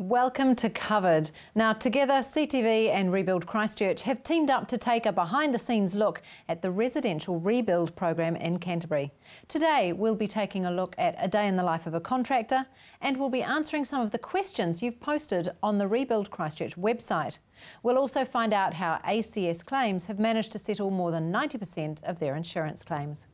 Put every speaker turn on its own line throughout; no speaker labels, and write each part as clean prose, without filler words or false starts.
Welcome to Covered. Now together CTV and Rebuild Christchurch have teamed up to take a behind-the-scenes look at the residential rebuild program in Canterbury. Today we'll be taking a look at a day in the life of a contractor and we'll be answering some of the questions you've posted on the Rebuild Christchurch website. We'll also find out how ACS Claims have managed to settle more than 90% of their insurance claims.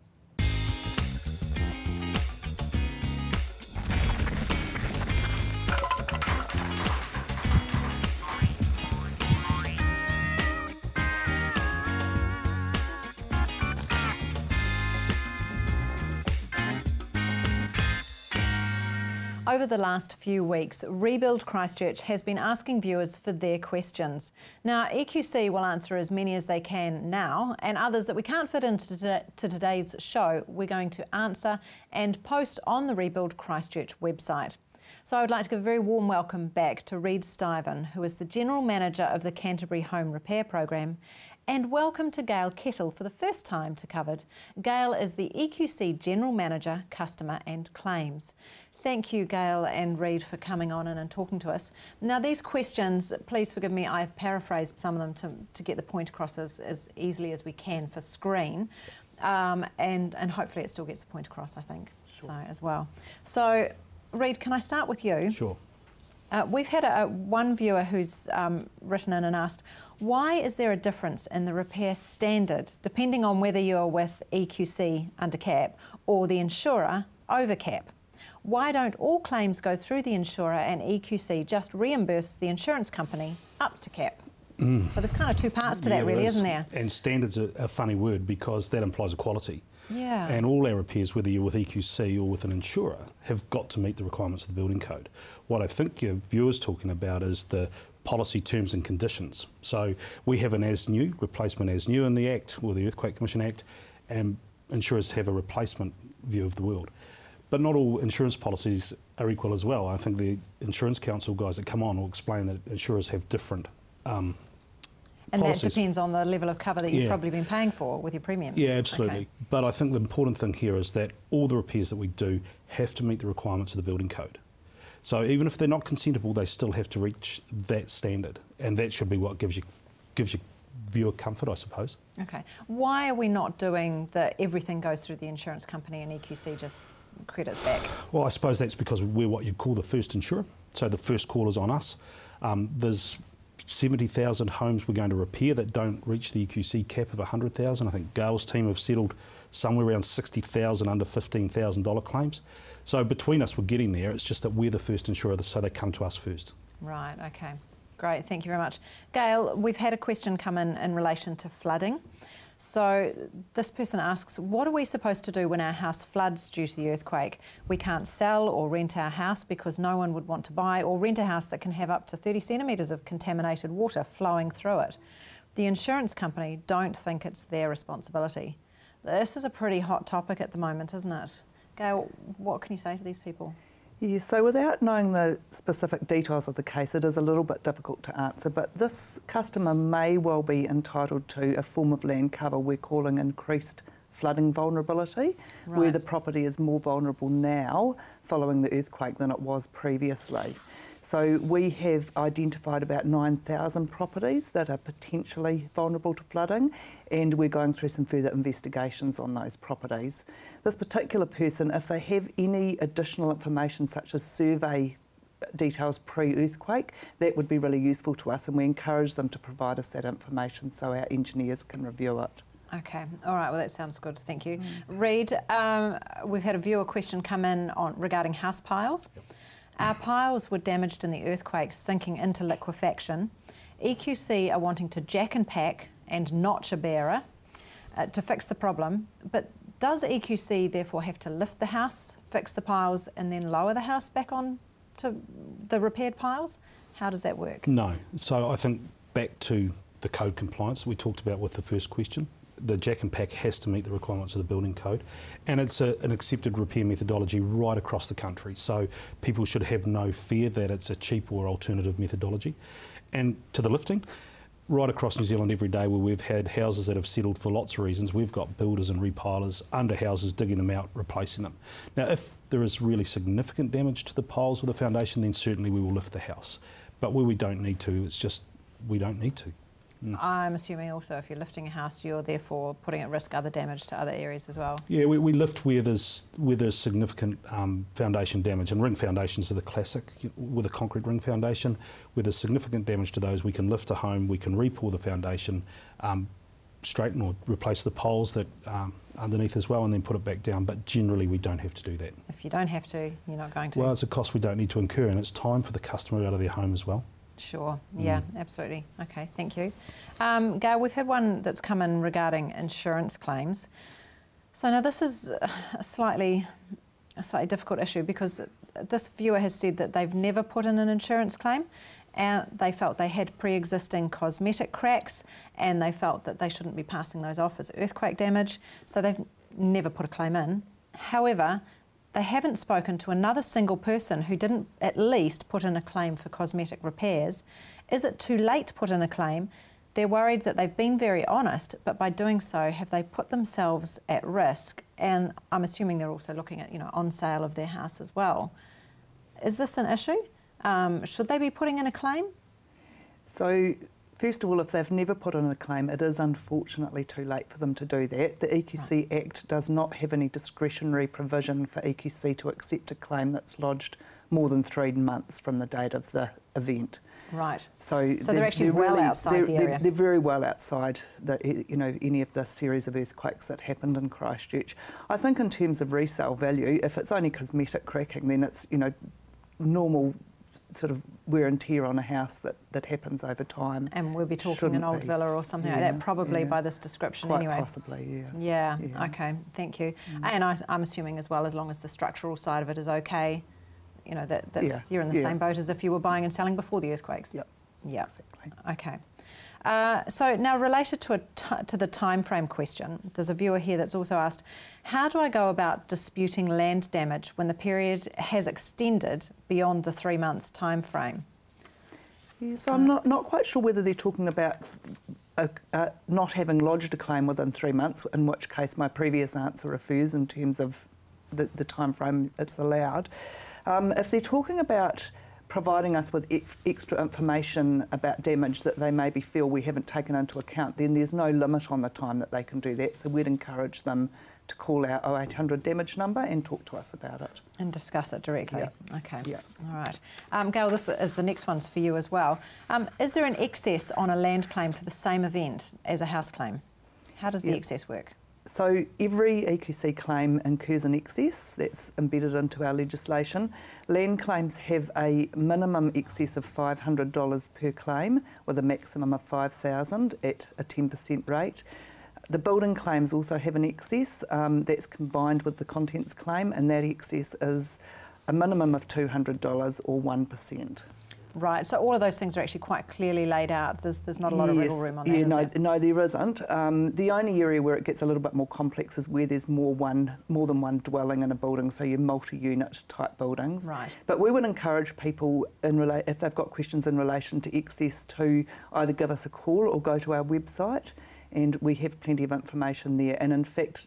Over the last few weeks, Rebuild Christchurch has been asking viewers for their questions. Now, EQC will answer as many as they can now, and others that we can't fit into today's show, we're going to answer and post on the Rebuild Christchurch website. So I would like to give a very warm welcome back to Reid Stiven, who is the General Manager of the Canterbury Home Repair Programme, and welcome to Gail Kettle for the first time to Covered. Gail is the EQC General Manager, Customer and Claims. Thank you, Gail and Reid, for coming on and talking to us. Now, these questions, please forgive me, I've paraphrased some of them to get the point across as easily as we can for screen, and hopefully it still gets the point across, I think, sure. So as well. So, Reid, can I start with you?
Sure.
We've had one viewer who's written in and asked, why is there a difference in the repair standard depending on whether you're with EQC under cap or the insurer over cap? Why don't all claims go through the insurer and EQC just reimburse the insurance company up to cap? So there's kind of two parts to that, really, isn't there?
And standard's a funny word because that implies equality.
Yeah.
And all our repairs, whether you're with EQC or with an insurer, have got to meet the requirements of the building code. What I think your viewer's talking about is the policy terms and conditions. So we have an as-new, replacement as-new in the Act, or the Earthquake Commission Act, and insurers have a replacement view of the world. But not all insurance policies are equal as well. I think the Insurance Council guys that come on will explain that insurers have different
and
policies.
That depends on the level of cover that you've probably been paying for with your premiums.
Yeah, absolutely.
Okay.
But I think the important thing here is that all the repairs that we do have to meet the requirements of the building code. So even if they're not consentable, they still have to reach that standard. And that should be what gives you viewer comfort, I suppose. Okay.
Why are we not doing the everything goes through the insurance company and EQC just credits back?
Well, I suppose that's because we're what you'd call the first insurer, so the first call is on us. There's 70,000 homes we're going to repair that don't reach the EQC cap of 100,000. I think Gail's team have settled somewhere around 60,000 under $15,000 claims. So between us, we're getting there. It's just that we're the first insurer, so they come to us first.
Right, okay. Great, thank you very much. Gail, we've had a question come in relation to flooding. So this person asks, what are we supposed to do when our house floods due to the earthquake? We can't sell or rent our house because no one would want to buy or rent a house that can have up to 30 centimetres of contaminated water flowing through it. The insurance company don't think it's their responsibility. This is a pretty hot topic at the moment, isn't it? Gail, what can you say to these people?
Yeah, so without knowing the specific details of the case, it is a little bit difficult to answer, but this customer may well be entitled to a form of land cover we're calling increased flooding vulnerability, right, where the property is more vulnerable now following the earthquake than it was previously. So we have identified about 9,000 properties that are potentially vulnerable to flooding, and we're going through some further investigations on those properties. This particular person, if they have any additional information such as survey details pre-earthquake, that would be really useful to us, and we encourage them to provide us that information so our engineers can review it.
Okay, all right, well that sounds good, thank you. Reid, we've had a viewer question come in regarding house piles. Yep. Our piles were damaged in the earthquake, sinking into liquefaction. EQC are wanting to jack and pack and notch a bearer to fix the problem, but does EQC therefore have to lift the house, fix the piles and then lower the house back on to the repaired piles? How does that work?
No, so I think back to the code compliance we talked about with the first question. The jack and pack has to meet the requirements of the building code, and it's an accepted repair methodology right across the country, so people should have no fear that it's a cheap or alternative methodology. And to the lifting, right across New Zealand every day where we've had houses that have settled for lots of reasons. We've got builders and repilers under houses digging them out, replacing them. Now, if there is really significant damage to the piles or the foundation, then certainly we will lift the house. But where we don't need to, it's just we don't need to.
I'm assuming also if you're lifting a house, you're therefore putting at risk other damage to other areas as well.
Yeah, we lift where there's significant foundation damage, and ring foundations are the classic with a concrete ring foundation. Where there's significant damage to those, we can lift a home, we can re-pour the foundation, straighten or replace the poles that underneath as well, and then put it back down. But generally, we don't have to do that.
If you don't have to, you're not going to.
Well, it's a cost we don't need to incur, and it's time for the customer out of their home as well.
Sure, yeah, absolutely. Okay, thank you. Gail, we've had one that's come in regarding insurance claims. So now this is a slightly difficult issue because this viewer has said that they've never put in an insurance claim and they felt they had pre-existing cosmetic cracks and they felt that they shouldn't be passing those off as earthquake damage, so they've never put a claim in. However, they haven't spoken to another single person who didn't at least put in a claim for cosmetic repairs. Is it too late to put in a claim? They're worried that they've been very honest, but by doing so, have they put themselves at risk? And I'm assuming they're also looking at, on sale of their house as well. Is this an issue? Should they be putting in a claim?
So, first of all, if they've never put in a claim, it is unfortunately too late for them to do that. The EQC Act does not have any discretionary provision for EQC to accept a claim that's lodged more than 3 months from the date of the event.
Right.
So
they're actually well outside the area.
They're very well outside any of the series of earthquakes that happened in Christchurch. I think in terms of resale value, if it's only cosmetic cracking, then it's normal sort of wear and tear on a house that happens over time.
And we'll be talking an old villa or something like that, probably by this description anyway.
Quite possibly, yes.
Yeah, okay, thank you. And I'm assuming as well, as long as the structural side of it is okay, you're in the same boat as if you were buying and selling before the earthquakes.
Yep.
Yeah.
Exactly.
Okay. So now related to the time frame question, there's a viewer here that's also asked, how do I go about disputing land damage when the period has extended beyond the 3 month time frame?
Yes, so I'm not quite sure whether they're talking about not having lodged a claim within 3 months, in which case my previous answer refers in terms of the time frame it's allowed. If they're talking about providing us with extra information about damage that they maybe feel we haven't taken into account, then there's no limit on the time that they can do that. So we'd encourage them to call our 0800 damage number and talk to us about it.
And discuss it directly.
Yeah.
Okay.
Yeah.
All right. Gail, this is the next one's for you as well. Is there an excess on a land claim for the same event as a house claim? How does the excess work?
So every EQC claim incurs an excess that's embedded into our legislation. Land claims have a minimum excess of $500 per claim with a maximum of $5,000 at a 10% rate. The building claims also have an excess that's combined with the contents claim, and that excess is a minimum of $200 or 1%.
Right, so all of those things are actually quite clearly laid out. There's not a lot of wiggle room on that, is there?
No, there isn't. The only area where it gets a little bit more complex is where there's more than one dwelling in a building, so your multi-unit type buildings.
Right.
But we would encourage people, if they've got questions in relation to excess, to either give us a call or go to our website, and we have plenty of information there. And in fact,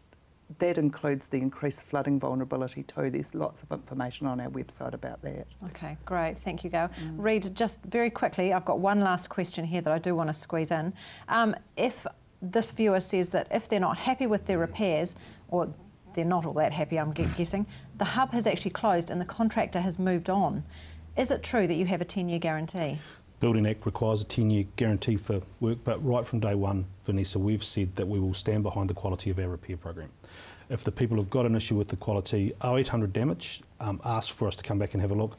that includes the increased flooding vulnerability too. There's lots of information on our website about that.
Okay, great. Thank you, Gail. Reid, just very quickly, I've got one last question here that I do want to squeeze in. If this viewer says that if they're not happy with their repairs, or they're not all that happy, I'm guessing, the hub has actually closed and the contractor has moved on, is it true that you have a 10-year guarantee?
Building Act requires a 10-year guarantee for work, but right from day one, Vanessa, we've said that we will stand behind the quality of our repair program. If the people have got an issue with the quality, 0800 damage, ask for us to come back and have a look,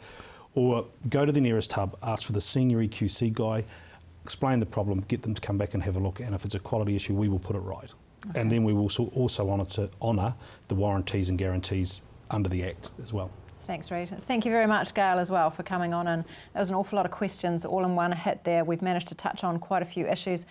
or go to the nearest hub, ask for the senior EQC guy, explain the problem, get them to come back and have a look, and if it's a quality issue, we will put it right. Okay. And then we will also honour the warranties and guarantees under the Act as well.
Thanks, Reid. Thank you very much, Gail, as well, for coming on. And there was an awful lot of questions all in one hit there. We've managed to touch on quite a few issues.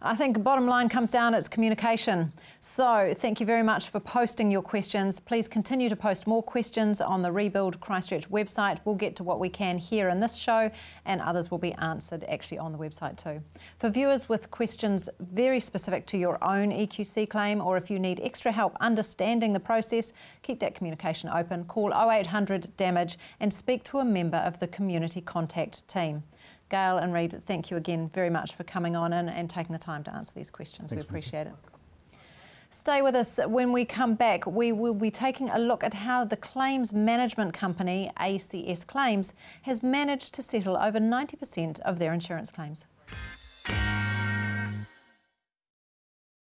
I think bottom line comes down, it's communication. So thank you very much for posting your questions. Please continue to post more questions on the Rebuild Christchurch website. We'll get to what we can here in this show, and others will be answered actually on the website too. For viewers with questions very specific to your own EQC claim, or if you need extra help understanding the process, keep that communication open. Call 0800 DAMAGE and speak to a member of the community contact team. Gail and Reid, thank you again very much for coming on in and taking the time to answer these questions.
Thanks,
we appreciate it. Stay with us. When we come back, we will be taking a look at how the claims management company, ACS Claims, has managed to settle over 90% of their insurance claims.